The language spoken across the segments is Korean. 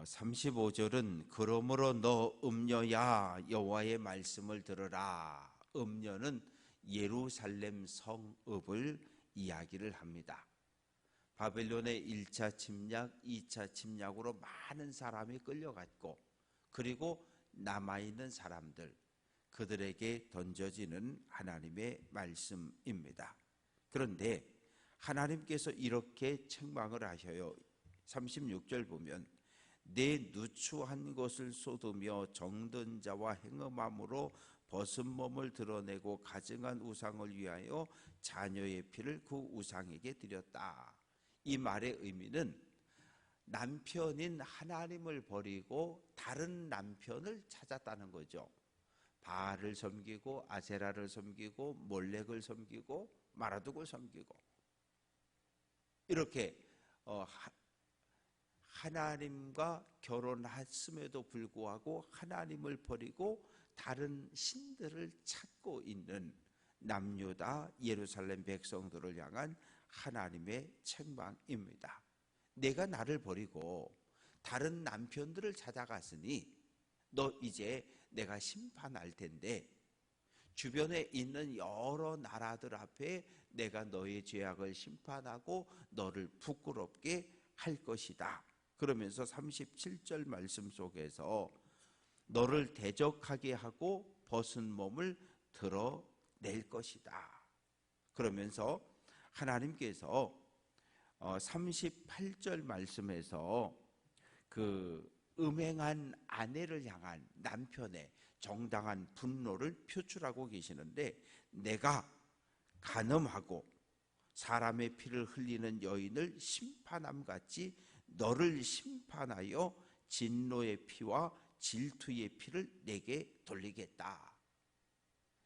35절은 그러므로 너 음녀야 여호와의 말씀을 들으라. 음녀는 예루살렘 성읍을 이야기를 합니다. 바벨론의 1차 침략, 2차 침략으로 많은 사람이 끌려갔고, 그리고 남아있는 사람들, 그들에게 던져지는 하나님의 말씀입니다. 그런데 하나님께서 이렇게 책망을 하셔요. 36절 보면 내 누추한 것을 쏟으며 정든 자와 행음함으로 벗은 몸을 드러내고 가증한 우상을 위하여 자녀의 피를 그 우상에게 드렸다. 이 말의 의미는 남편인 하나님을 버리고 다른 남편을 찾았다는 거죠. 바알을 섬기고 아세라를 섬기고 몰렉을 섬기고 마라둑을 섬기고, 이렇게 하나님과 결혼했음에도 불구하고 하나님을 버리고 다른 신들을 찾고 있는 남유다 예루살렘 백성들을 향한 하나님의 책망입니다. 내가 나를 버리고 다른 남편들을 찾아갔으니 너 이제 내가 심판할 텐데, 주변에 있는 여러 나라들 앞에 내가 너의 죄악을 심판하고 너를 부끄럽게 할 것이다. 그러면서 37절 말씀 속에서 너를 대적하게 하고 벗은 몸을 드러낼 것이다. 그러면서 하나님께서 38절 말씀에서 그 음행한 아내를 향한 남편의 정당한 분노를 표출하고 계시는데, 내가 간음하고 사람의 피를 흘리는 여인을 심판함 같이 너를 심판하여 진노의 피와 질투의 피를 내게 돌리겠다.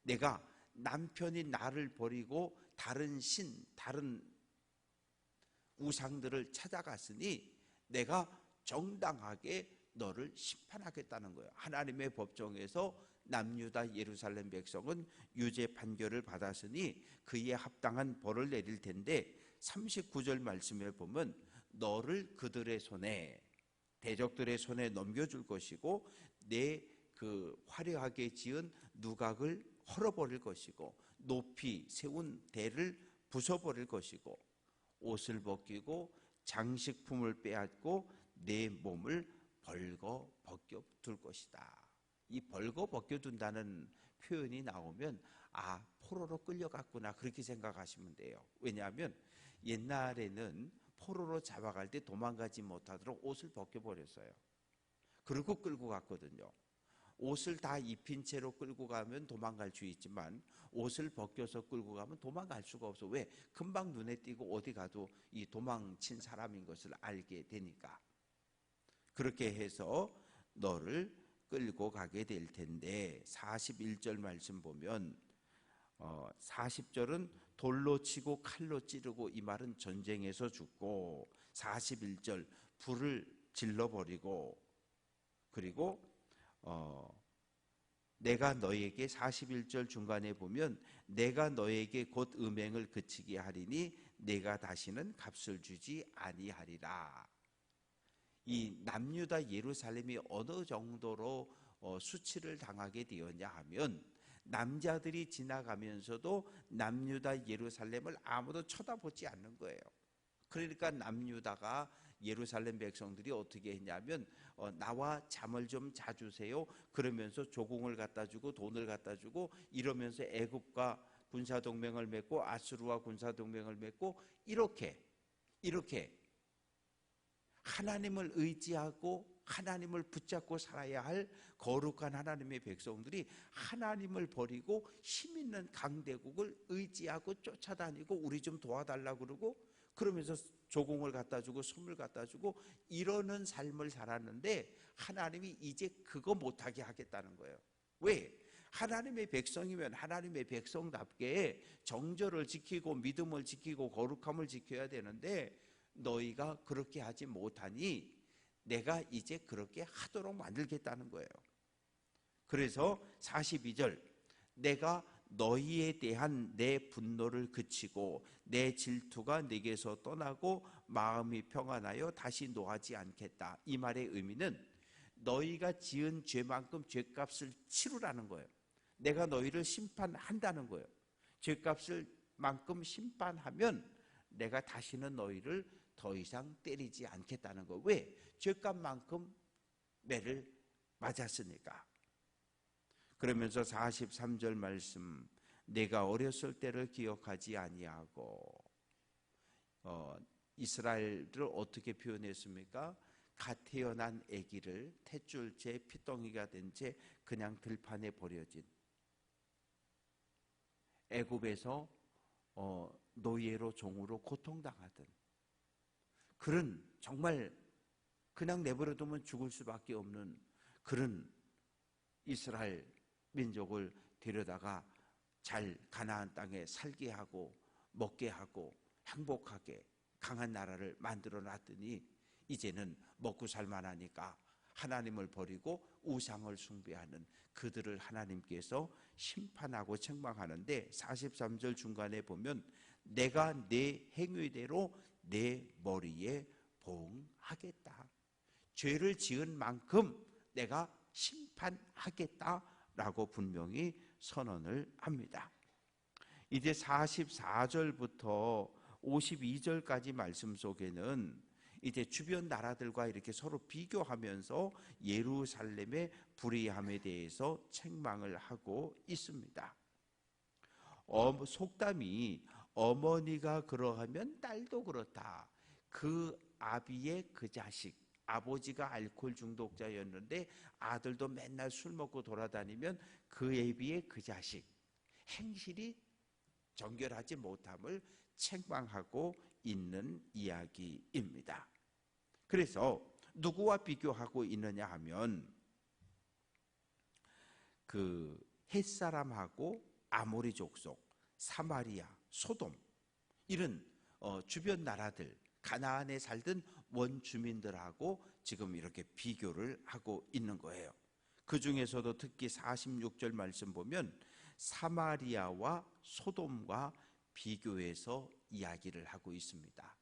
내가 남편이 나를 버리고 다른 신, 다른 우상들을 찾아갔으니 내가 정당하게 너를 심판하겠다는 거예요. 하나님의 법정에서 남유다 예루살렘 백성은 유죄 판결을 받았으니 그에 합당한 벌을 내릴 텐데, 39절 말씀에 보면 너를 그들의 손에, 대적들의 손에 넘겨줄 것이고 내 그 화려하게 지은 누각을 헐어버릴 것이고 높이 세운 대를 부숴버릴 것이고 옷을 벗기고 장식품을 빼앗고 내 몸을 벌거 벗겨둘 것이다. 이 벌거 벗겨둔다는 표현이 나오면 포로로 끌려갔구나, 그렇게 생각하시면 돼요. 왜냐하면 옛날에는 포로로 잡아갈 때 도망가지 못하도록 옷을 벗겨버렸어요. 그리고 끌고 갔거든요. 옷을 다 입힌 채로 끌고 가면 도망갈 수 있지만 옷을 벗겨서 끌고 가면 도망갈 수가 없어. 왜? 금방 눈에 띄고 어디 가도 이 도망친 사람인 것을 알게 되니까. 그렇게 해서 너를 끌고 가게 될 텐데, 41절 말씀 보면 40절은 돌로 치고 칼로 찌르고, 이 말은 전쟁에서 죽고, 41절 불을 질러버리고, 그리고 내가 너에게 41절 중간에 보면 내가 너에게 곧 음행을 그치게 하리니 내가 다시는 값을 주지 아니하리라. 이 남유다 예루살렘이 어느 정도로 수치를 당하게 되었냐 하면, 남자들이 지나가면서도 남유다 예루살렘을 아무도 쳐다보지 않는 거예요. 그러니까 남유다가 예루살렘 백성들이 어떻게 했냐면 나와 잠을 좀 자주세요 그러면서 조공을 갖다 주고 돈을 갖다 주고 이러면서 애굽과 군사동맹을 맺고 아수르와 군사동맹을 맺고, 이렇게 하나님을 의지하고 하나님을 붙잡고 살아야 할 거룩한 하나님의 백성들이 하나님을 버리고 힘있는 강대국을 의지하고 쫓아다니고 우리 좀 도와달라고 그러고, 그러면서 조공을 갖다 주고 선물 갖다 주고 이러는 삶을 살았는데, 하나님이 이제 그거 못하게 하겠다는 거예요. 왜? 하나님의 백성이면 하나님의 백성답게 정절을 지키고 믿음을 지키고 거룩함을 지켜야 되는데, 너희가 그렇게 하지 못하니 내가 이제 그렇게 하도록 만들겠다는 거예요. 그래서 42절 내가 너희에 대한 내 분노를 그치고 내 질투가 내게서 떠나고 마음이 평안하여 다시 노하지 않겠다. 이 말의 의미는 너희가 지은 죄만큼 죄값을 치르라는 거예요. 내가 너희를 심판한다는 거예요. 죄값을 만큼 심판하면 내가 다시는 너희를 더 이상 때리지 않겠다는 거예요. 왜? 죄값만큼 매를 맞았으니까. 그러면서 43절 말씀, 내가 어렸을 때를 기억하지 아니하고, 이스라엘을 어떻게 표현했습니까? 갓 태어난 아기를 탯줄째 피덩이가 된 채 그냥 들판에 버려진, 애굽에서 노예로 종으로 고통당하던 그런, 정말 그냥 내버려두면 죽을 수밖에 없는 그런 이스라엘 민족을 데려다가 잘 가나안 땅에 살게 하고 먹게 하고 행복하게 강한 나라를 만들어 놨더니 이제는 먹고 살만하니까 하나님을 버리고 우상을 숭배하는 그들을 하나님께서 심판하고 책망하는데, 43절 중간에 보면 내가 내 행위대로 내 머리에 보응하겠다. 죄를 지은 만큼 내가 심판하겠다라고 분명히 선언을 합니다. 이제 44절부터 52절까지 말씀 속에는 이제 주변 나라들과 이렇게 서로 비교하면서 예루살렘의 불의함에 대해서 책망을 하고 있습니다. 속담이 어머니가 그러하면 딸도 그렇다. 그 아비의 그 자식, 아버지가 알코올 중독자였는데 아들도 맨날 술 먹고 돌아다니면 그 애비의 그 자식, 행실이 정결하지 못함을 책망하고 있는 이야기입니다. 그래서 누구와 비교하고 있느냐 하면 그 헷사람하고 아모리 족속, 사마리아, 소돔, 이런 주변 나라들, 가나안에 살던 원주민들하고 지금 이렇게 비교를 하고 있는 거예요. 그 중에서도 특히 46절 말씀 보면 사마리아와 소돔과 비교해서 이야기를 하고 있습니다.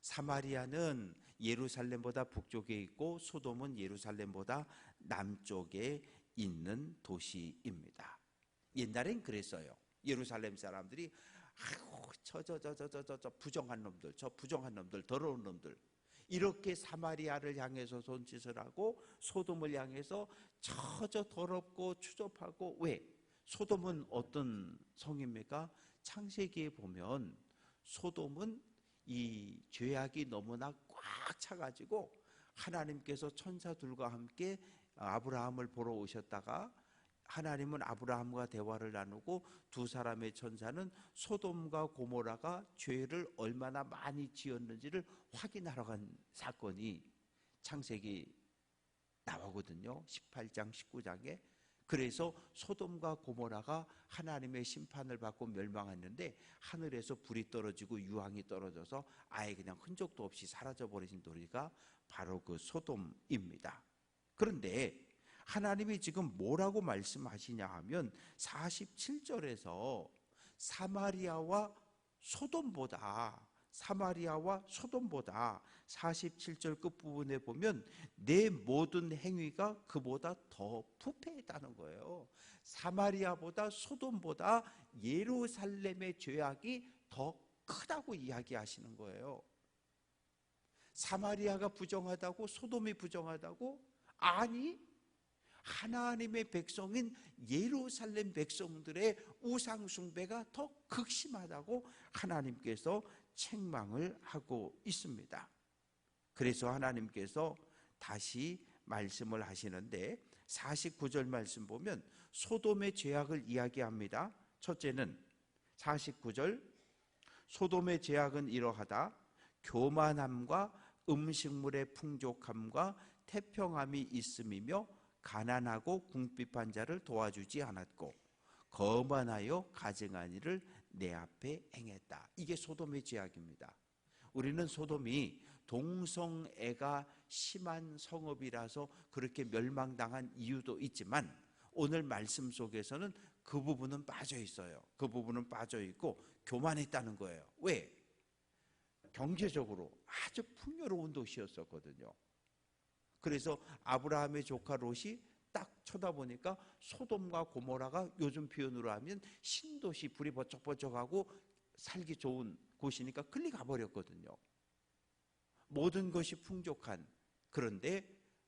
사마리아는 예루살렘보다 북쪽에 있고 소돔은 예루살렘보다 남쪽에 있는 도시입니다. 옛날엔 그랬어요. 예루살렘 사람들이 아이고 저 부정한 놈들, 저 부정한 놈들, 더러운 놈들, 이렇게 사마리아를 향해서 손짓을 하고 소돔을 향해서 저 더럽고 추접하고. 왜? 소돔은 어떤 성입니까? 창세기에 보면 소돔은 이 죄악이 너무나 꽉 차가지고 하나님께서 천사들과 함께 아브라함을 보러 오셨다가 하나님은 아브라함과 대화를 나누고 두 사람의 천사는 소돔과 고모라가 죄를 얼마나 많이 지었는지를 확인하러 간 사건이 창세기 나오거든요. 18장 19장에. 그래서 소돔과 고모라가 하나님의 심판을 받고 멸망했는데 하늘에서 불이 떨어지고 유황이 떨어져서 아예 그냥 흔적도 없이 사라져버리신 도리가 바로 그 소돔입니다. 그런데 하나님이 지금 뭐라고 말씀하시냐 하면 47절에서 사마리아와 소돔보다 47절 끝부분에 보면 내 모든 행위가 그보다 더 부패했다는 거예요. 사마리아보다 소돔보다 예루살렘의 죄악이 더 크다고 이야기하시는 거예요. 사마리아가 부정하다고, 소돔이 부정하다고? 아니, 하나님의 백성인 예루살렘 백성들의 우상 숭배가 더 극심하다고 하나님께서 책망을 하고 있습니다. 그래서 하나님께서 다시 말씀을 하시는데 49절 말씀 보면 소돔의 죄악을 이야기합니다. 첫째는 49절, 소돔의 죄악은 이러하다. 교만함과 음식물의 풍족함과 태평함이 있음이며 가난하고 궁핍한 자를 도와주지 않았고 거만하여 가증한 일을 내 앞에 행했다. 이게 소돔의 죄악입니다. 우리는 소돔이 동성애가 심한 성읍이라서 그렇게 멸망당한 이유도 있지만 오늘 말씀 속에서는 그 부분은 빠져 있어요. 그 부분은 빠져 있고 교만했다는 거예요. 왜? 경제적으로 아주 풍요로운 도시였었거든요. 그래서 아브라함의 조카 롯이 딱 쳐다보니까 소돔과 고모라가 요즘 표현으로 하면 신도시, 불이 번쩍번쩍하고 살기 좋은 곳이니까 끌려가 버렸거든요. 모든 것이 풍족한, 그런데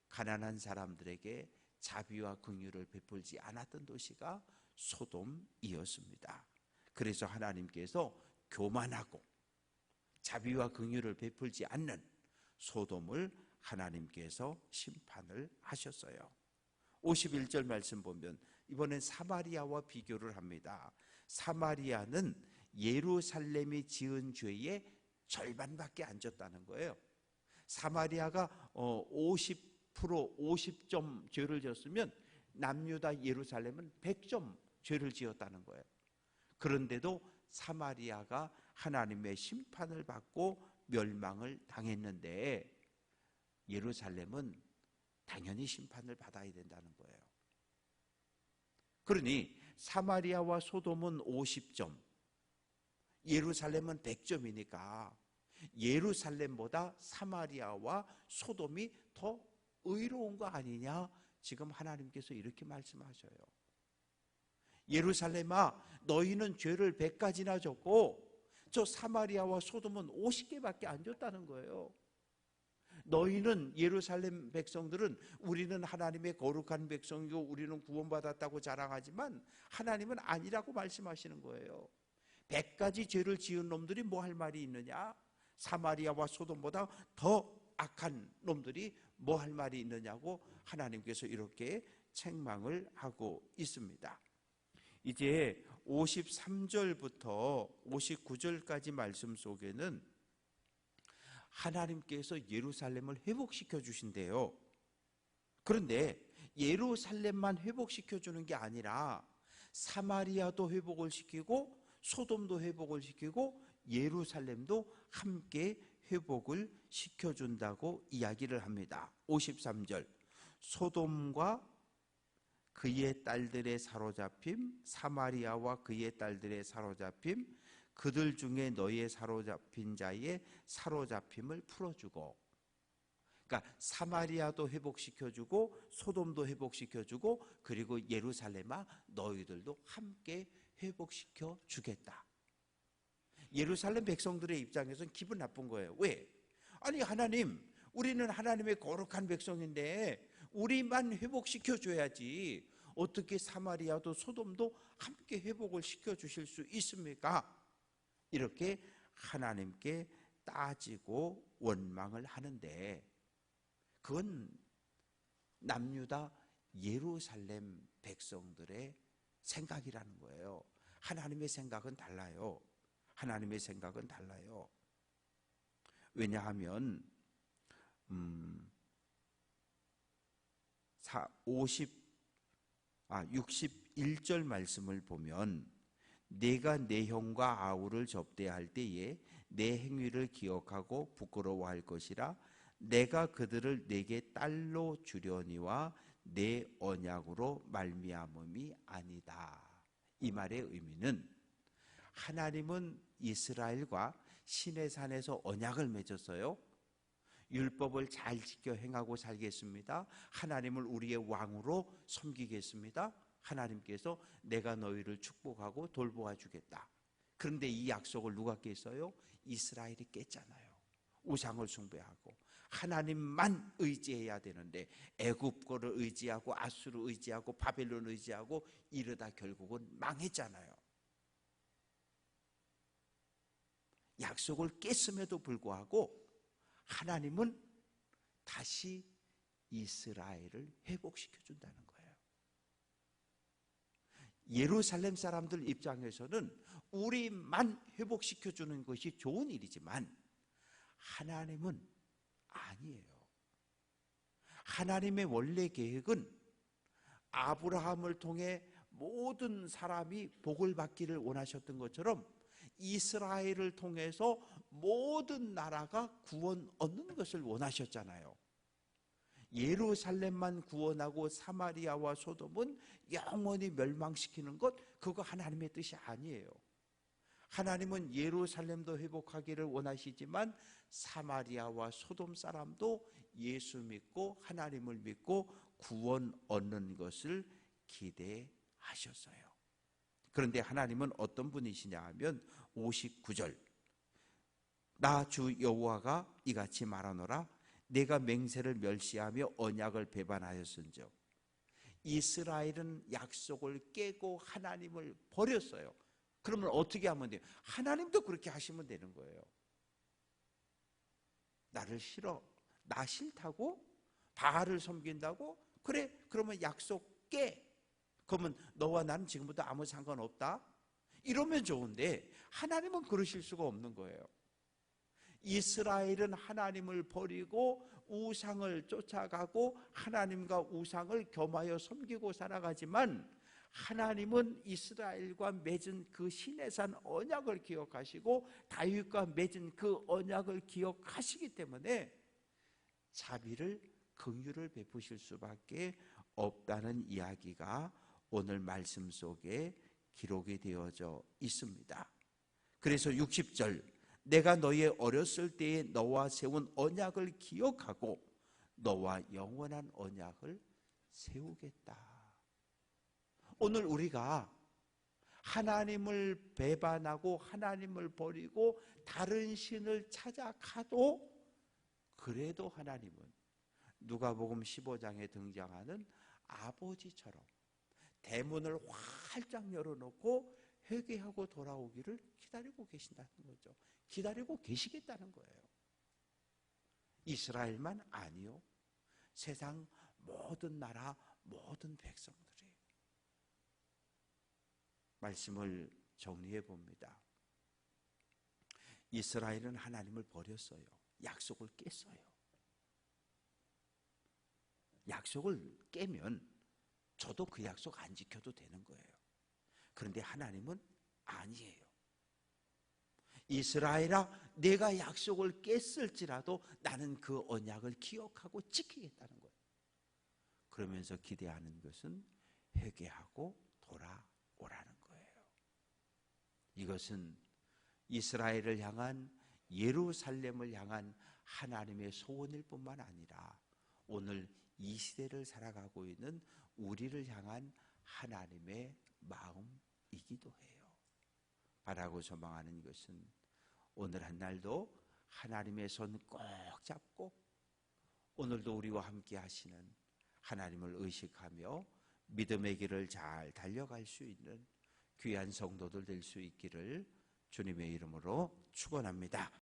가난한 사람들에게 자비와 긍휼을 베풀지 않았던 도시가 소돔이었습니다. 그래서 하나님께서 교만하고 자비와 긍휼을 베풀지 않는 소돔을 하나님께서 심판을 하셨어요. 51절 말씀 보면 이번엔 사마리아와 비교를 합니다. 사마리아는 예루살렘이 지은 죄의 절반밖에 안 졌다는 거예요. 사마리아가 50점 죄를 지었으면 남유다 예루살렘은 100점 죄를 지었다는 거예요. 그런데도 사마리아가 하나님의 심판을 받고 멸망을 당했는데 예루살렘은 당연히 심판을 받아야 된다는 거예요. 그러니 사마리아와 소돔은 50점, 예루살렘은 100점이니까 예루살렘보다 사마리아와 소돔이 더 의로운 거 아니냐? 지금 하나님께서 이렇게 말씀하셔요. 예루살렘아, 너희는 죄를 100가지나 졌고 저 사마리아와 소돔은 50개밖에 안 졌다는 거예요. 너희는, 예루살렘 백성들은 우리는 하나님의 거룩한 백성이고 우리는 구원받았다고 자랑하지만 하나님은 아니라고 말씀하시는 거예요. 100가지 죄를 지은 놈들이 뭐 할 말이 있느냐? 사마리아와 소돔보다 더 악한 놈들이 뭐 할 말이 있느냐고 하나님께서 이렇게 책망을 하고 있습니다. 이제 53절부터 59절까지 말씀 속에는 하나님께서 예루살렘을 회복시켜 주신대요. 그런데 예루살렘만 회복시켜 주는 게 아니라 사마리아도 회복을 시키고 소돔도 회복을 시키고 예루살렘도 함께 회복을 시켜준다고 이야기를 합니다. 53절, 소돔과 그의 딸들의 사로잡힘, 사마리아와 그의 딸들의 사로잡힘, 그들 중에 너희의 사로잡힌 자의 사로잡힘을 풀어주고, 그러니까 사마리아도 회복시켜주고 소돔도 회복시켜주고 그리고 예루살렘아 너희들도 함께 회복시켜 주겠다. 예루살렘 백성들의 입장에서는 기분 나쁜 거예요. 왜? 아니 하나님, 우리는 하나님의 거룩한 백성인데 우리만 회복시켜 줘야지 어떻게 사마리아도 소돔도 함께 회복을 시켜 주실 수 있습니까? 이렇게 하나님께 따지고 원망을 하는데 그건 남유다 예루살렘 백성들의 생각이라는 거예요. 하나님의 생각은 달라요. 하나님의 생각은 달라요. 왜냐하면 61절 말씀을 보면 내가 내 형과 아우를 접대할 때에 내 행위를 기억하고 부끄러워할 것이라 내가 그들을 내게 딸로 주려니와 내 언약으로 말미암음이 아니다. 이 말의 의미는 하나님은 이스라엘과 시내산에서 언약을 맺었어요. 율법을 잘 지켜 행하고 살겠습니다. 하나님을 우리의 왕으로 섬기겠습니다. 하나님께서 내가 너희를 축복하고 돌보아 주겠다. 그런데 이 약속을 누가 깼어요? 이스라엘이 깼잖아요. 우상을 숭배하고 하나님만 의지해야 되는데 애굽 거를 의지하고 아수르 의지하고 바벨론 의지하고 이러다 결국은 망했잖아요. 약속을 깼음에도 불구하고 하나님은 다시 이스라엘을 회복시켜 준다는 거예요. 예루살렘 사람들 입장에서는 우리만 회복시켜 주는 것이 좋은 일이지만 하나님은 아니에요. 하나님의 원래 계획은 아브라함을 통해 모든 사람이 복을 받기를 원하셨던 것처럼 이스라엘을 통해서 모든 나라가 구원 얻는 것을 원하셨잖아요. 예루살렘만 구원하고 사마리아와 소돔은 영원히 멸망시키는 것, 그거 하나님의 뜻이 아니에요. 하나님은 예루살렘도 회복하기를 원하시지만 사마리아와 소돔 사람도 예수 믿고 하나님을 믿고 구원 얻는 것을 기대하셨어요. 그런데 하나님은 어떤 분이시냐 하면 59절, 나 주 여호와가 이같이 말하노라. 내가 맹세를 멸시하며 언약을 배반하였은즉. 이스라엘은 약속을 깨고 하나님을 버렸어요. 그러면 어떻게 하면 돼요? 하나님도 그렇게 하시면 되는 거예요. 나를 싫어, 나 싫다고? 바알을 섬긴다고? 그래, 그러면 약속 깨. 그러면 너와 나는 지금부터 아무 상관없다? 이러면 좋은데 하나님은 그러실 수가 없는 거예요. 이스라엘은 하나님을 버리고 우상을 쫓아가고 하나님과 우상을 겸하여 섬기고 살아가지만 하나님은 이스라엘과 맺은 그 시내산 언약을 기억하시고 다윗과 맺은 그 언약을 기억하시기 때문에 자비를, 긍휼을 베푸실 수밖에 없다는 이야기가 오늘 말씀 속에 기록이 되어져 있습니다. 그래서 60절, 내가 너의 어렸을 때에 너와 세운 언약을 기억하고 너와 영원한 언약을 세우겠다. 오늘 우리가 하나님을 배반하고 하나님을 버리고 다른 신을 찾아가도 그래도 하나님은 누가복음 15장에 등장하는 아버지처럼 대문을 활짝 열어놓고 회개하고 돌아오기를 기다리고 계신다는 거죠. 기다리고 계시겠다는 거예요. 이스라엘만 아니요, 세상 모든 나라, 모든 백성들이. 말씀을 정리해 봅니다. 이스라엘은 하나님을 버렸어요. 약속을 깼어요. 약속을 깨면 저도 그 약속 안 지켜도 되는 거예요. 그런데 하나님은 아니에요. 이스라엘아, 내가 약속을 깼을지라도 나는 그 언약을 기억하고 지키겠다는 거예요. 그러면서 기대하는 것은 회개하고 돌아오라는 거예요. 이것은 이스라엘을 향한, 예루살렘을 향한 하나님의 소원일 뿐만 아니라 오늘 이 시대를 살아가고 있는 우리를 향한 하나님의 마음이기도 해요. 바라고 소망하는 것은 오늘 한 날도 하나님의 손 꼭 잡고 오늘도 우리와 함께 하시는 하나님을 의식하며 믿음의 길을 잘 달려갈 수 있는 귀한 성도들 될 수 있기를 주님의 이름으로 축원합니다.